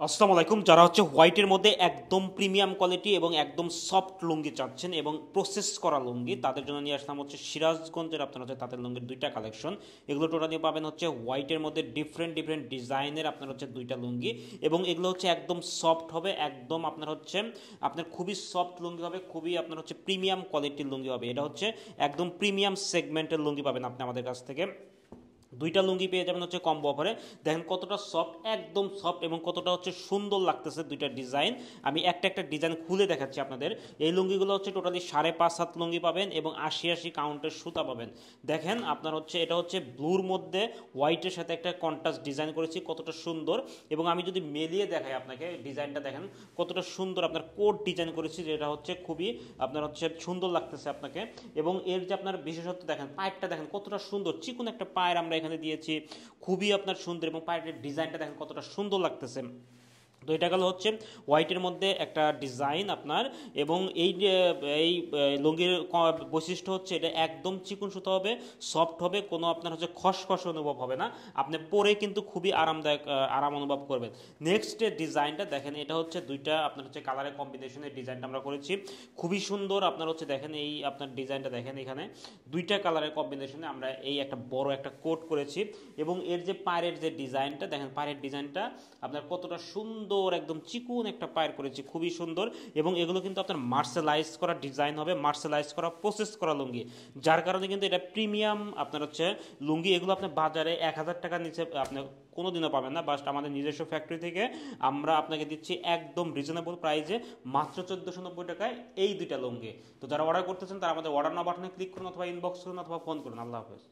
আসসালামু আলাইকুম। যারা হচ্ছে হোয়াইটের মধ্যে একদম প্রিমিয়াম কোয়ালিটি এবং একদম সফট লুঙ্গি চাচ্ছেন এবং প্রসেস করা লুঙ্গি, তাদের জন্য নিয়ে আসলাম হচ্ছে সিরাজগঞ্জের আপনার হচ্ছে তাঁতের লুঙ্গির দুইটা কালেকশন। এগুলো টোটালি পাবেন হচ্ছে হোয়াইটের মধ্যে ডিফারেন্ট ডিফারেন্ট ডিজাইনের আপনার হচ্ছে দুইটা লুঙ্গি, এবং এগুলো হচ্ছে একদম সফট হবে, একদম আপনার হচ্ছে আপনার খুবই সফট লুঙ্গি হবে, খুবই আপনার হচ্ছে প্রিমিয়াম কোয়ালিটির লুঙ্গি হবে। এটা হচ্ছে একদম প্রিমিয়াম সেগমেন্টের লুঙ্গি পাবেন আপনি আমাদের কাছ থেকে। দুইটা লুঙ্গি পেয়ে যাবেন হচ্ছে কম্বো অফারে। দেখেন কতটা সফট, একদম সফট, এবং কতটা হচ্ছে সুন্দর লাগতেছে দুইটা ডিজাইন। আমি একটা একটা ডিজাইন খুলে দেখাচ্ছি আপনাদের। এই লুঙ্গিগুলো হচ্ছে টোটালি 5.5 হাত লুঙ্গি পাবেন এবং 80 কাউন্টের সুতা পাবেন। দেখেন আপনার হচ্ছে এটা হচ্ছে ব্লুর মধ্যে হোয়াইটের সাথে একটা কন্ট্রাস্ট ডিজাইন করেছি, কতটা সুন্দর। এবং আমি যদি মেলিয়ে দেখাই আপনাকে ডিজাইনটা, দেখেন কতটা সুন্দর আপনার কোট ডিজাইন করেছি, যেটা হচ্ছে খুবই আপনার হচ্ছে সুন্দর লাগতেছে আপনাকে। এবং এর যে আপনার বিশেষত্ব দেখেন, পায়েরটা দেখেন কতটা সুন্দর, চিকন একটা পায়ের আমরা এখানে দিয়েছি, খুবই আপনার সুন্দর। এবং পায়ের ডিজাইনটা দেখেন কতটা সুন্দর লাগতেছে। তো এটা গেল হচ্ছে হোয়াইটের মধ্যে একটা ডিজাইন আপনার। এবং এই লুঙ্গির বৈশিষ্ট্য হচ্ছে এটা একদম চিকন সুতো হবে, সফট হবে, কোনো আপনার হচ্ছে খসখস অনুভব হবে না। আপনি পরে কিন্তু খুবই আরামদায়ক, আরাম অনুভব করবেন। নেক্সট ডিজাইনটা দেখেন, এটা হচ্ছে দুইটা আপনার হচ্ছে কালারের কম্বিনেশনের ডিজাইনটা আমরা করেছি, খুবই সুন্দর। আপনার হচ্ছে দেখেন এই আপনার ডিজাইনটা দেখেন, এখানে দুইটা কালারের কম্বিনেশনে আমরা এই একটা বড় একটা কোট করেছি। এবং এর যে পায়ের যে ডিজাইনটা দেখেন, পায়ের ডিজাইনটা আপনার কতটা সুন্দর, একদম চিকুন একটা পায়ের করেছি, খুবই সুন্দর। এবং এগুলো কিন্তু আপনার মার্শালাইজ করা ডিজাইন হবে, মার্শালাইজ করা প্রসেস করা লুঙ্গি, যার কারণে কিন্তু এটা প্রিমিয়াম আপনার হচ্ছে লুঙ্গি। এগুলো আপনার বাজারে 1,000 টাকার নিচে আপনি কোনোদিনও পাবেন না। বাস্ট আমাদের নিজস্ব ফ্যাক্টরি থেকে আমরা আপনাকে দিচ্ছি একদম রিজনেবল প্রাইসে, মাত্র 1490 টাকায় এই দুইটা লুঙ্গি। তো যারা অর্ডার করতেছেন তারা আমাদের অর্ডার নাও বাটনে ক্লিক করুন, অথবা ইনবক্স করুন, অথবা ফোন করুন। আল্লাহ হাফেজ।